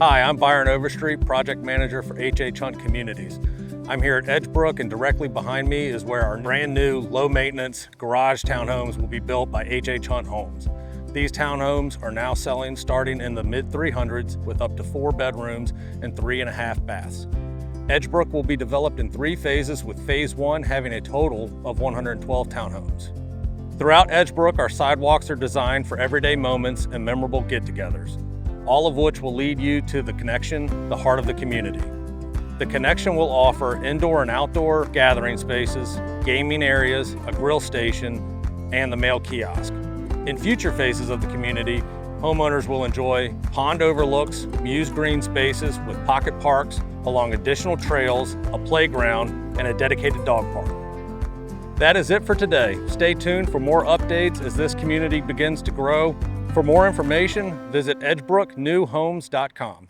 Hi, I'm Byron Overstreet, Project Manager for HHHunt Communities. I'm here at Edgebrook, and directly behind me is where our brand new low-maintenance garage townhomes will be built by HHHunt Homes. These townhomes are now selling starting in the mid-300s with up to 4 bedrooms and 3.5 baths. Edgebrook will be developed in 3 phases, with phase 1 having a total of 112 townhomes. Throughout Edgebrook, our sidewalks are designed for everyday moments and memorable get-togethers, all of which will lead you to the Connection, the heart of the community. The Connection will offer indoor and outdoor gathering spaces, gaming areas, a grill station, and the mail kiosk. In future phases of the community, homeowners will enjoy pond overlooks, mused green spaces with pocket parks along additional trails, a playground, and a dedicated dog park. That is it for today. Stay tuned for more updates as this community begins to grow. For more information, visit edgebrooknewhomes.com.